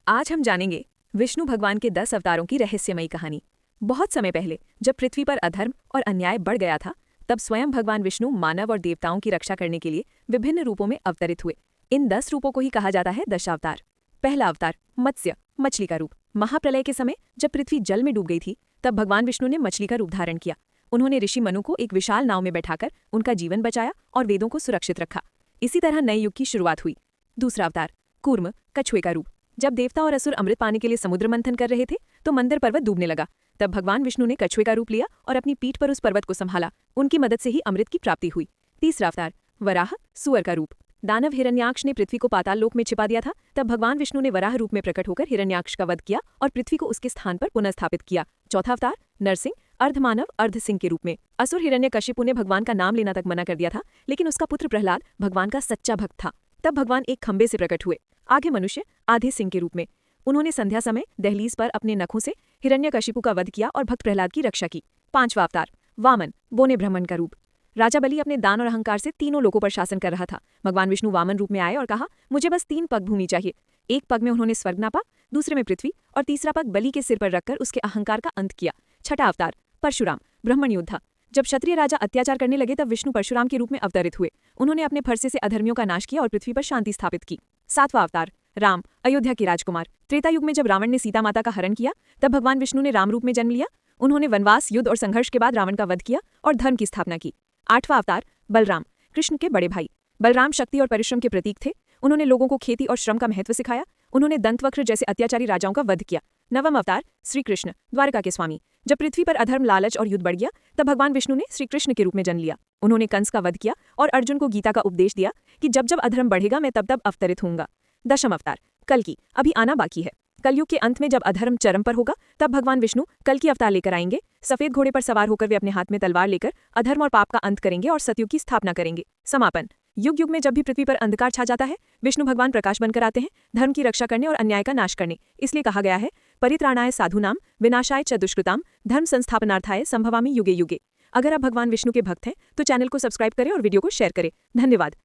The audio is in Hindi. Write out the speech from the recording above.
आज हम जानेंगे विष्णु भगवान के 10 अवतारों की रहस्यमयी कहानी। बहुत समय पहले जब पृथ्वी पर अधर्म और अन्याय बढ़ गया था, तब स्वयं भगवान विष्णु मानव और देवताओं की रक्षा करने के लिए विभिन्न रूपों में अवतरित हुए। इन 10 रूपों को ही कहा जाता है दशावतार। पहला अवतार मत्स्य, मछली का रूप। महाप्रलय के समय जब पृथ्वी जल में डूब गई थी, तब भगवान विष्णु ने मछली का रूप धारण किया। उन्होंने ऋषि मनु को एक विशाल नाव में बैठाकर उनका जीवन बचाया और वेदों को सुरक्षित रखा। इसी तरह नए युग की शुरुआत हुई। दूसरा अवतार कूर्म, कछुए का रूप। जब देवता और असुर अमृत पाने के लिए समुद्र मंथन कर रहे थे, तो मंदर पर्वत डूबने लगा। तब भगवान विष्णु ने कछुए का रूप लिया और अपनी पीठ पर उस पर्वत को संभाला। उनकी मदद से ही अमृत की प्राप्ति हुई। तीसरा अवतार वराह, सुअर का रूप। दानव हिरण्याक्ष ने पृथ्वी को पाताल लोक में छिपा दिया था। तब भगवान विष्णु ने वराह रूप में प्रकट होकर हिरण्याक्ष का वध किया और पृथ्वी को उसके स्थान पर पुनः स्थापित किया। चौथा अवतार नरसिंह, अर्धमानव अर्धसिंह के रूप में। असुर हिरण्यकशिपु ने भगवान का नाम लेना तक मना कर दिया था, लेकिन उसका पुत्र प्रहलाद भगवान का सच्चा भक्त था। तब भगवान एक खंबे से प्रकट हुए। आगे मनुष्य, आधे सिंह के रूप में। उन्होंने संध्या समय दहलीज पर अपने नखों से हिरण्यकशिपु का वध किया और भक्त प्रहलाद की रक्षा की। पांचवा अवतार वामन, बोने ब्राह्मण का रूप। राजा बलि अपने दान और अहंकार से तीनों लोगों पर शासन कर रहा था। भगवान विष्णु वामन रूप में आए और कहा, मुझे बस 3 पग भूमि चाहिए। एक पग में उन्होंने स्वर्ग नापा, दूसरे में पृथ्वी और तीसरा पग बलि के सिर पर रखकर उसके अहंकार का अंत किया। छठा अवतार परशुराम, ब्राह्मण योद्धा। जब क्षत्रिय राजा अत्याचार करने लगे, तब विष्णु परशुराम के रूप में अवतरित हुए। उन्होंने अपने फरसे से अधर्मियों का नाश किया और पृथ्वी पर शांति स्थापित की। सातवां अवतार राम, अयोध्या के राजकुमार। त्रेता युग में जब रावण ने सीता माता का हरण किया, तब भगवान विष्णु ने राम रूप में जन्म लिया। उन्होंने वनवास, युद्ध और संघर्ष के बाद रावण का वध किया और धर्म की स्थापना की। आठवां अवतार बलराम, कृष्ण के बड़े भाई। बलराम शक्ति और परिश्रम के प्रतीक थे। उन्होंने लोगों को खेती और श्रम का महत्व सिखाया। उन्होंने दंतवक्र जैसे अत्याचारी राजाओं का वध किया। नवम अवतार श्री कृष्ण, द्वारका के स्वामी। जब पृथ्वी पर अधर्म, लालच और युद्ध बढ़ गया, तब भगवान विष्णु ने श्री कृष्ण के रूप में जन्म लिया। उन्होंने कंस का वध किया और अर्जुन को गीता का उपदेश दिया कि जब जब अधर्म बढ़ेगा, मैं तब तब अवतरित होऊंगा। दशम अवतार कल्कि, अभी आना बाकी है। कलयुग के अंत में जब अधर्म चरम पर होगा, तब भगवान विष्णु कल्कि अवतार लेकर आएंगे। सफेद घोड़े पर सवार होकर वे अपने हाथ में तलवार लेकर अधर्म और पाप का अंत करेंगे और सतयुग की स्थापना करेंगे। समापन। युग युग में जब भी पृथ्वी पर अंधकार छा जाता है, विष्णु भगवान प्रकाश बनकर आते हैं, धर्म की रक्षा करने और अन्याय का नाश करने। इसलिए कहा गया है, परित्राणाय साधूनाम विनाशाय च दुष्कृताम धर्म संस्थापनार्थाय संभवामि युगे युगे। अगर आप भगवान विष्णु के भक्त हैं, तो चैनल को सब्सक्राइब करें और वीडियो को शेयर करें। धन्यवाद।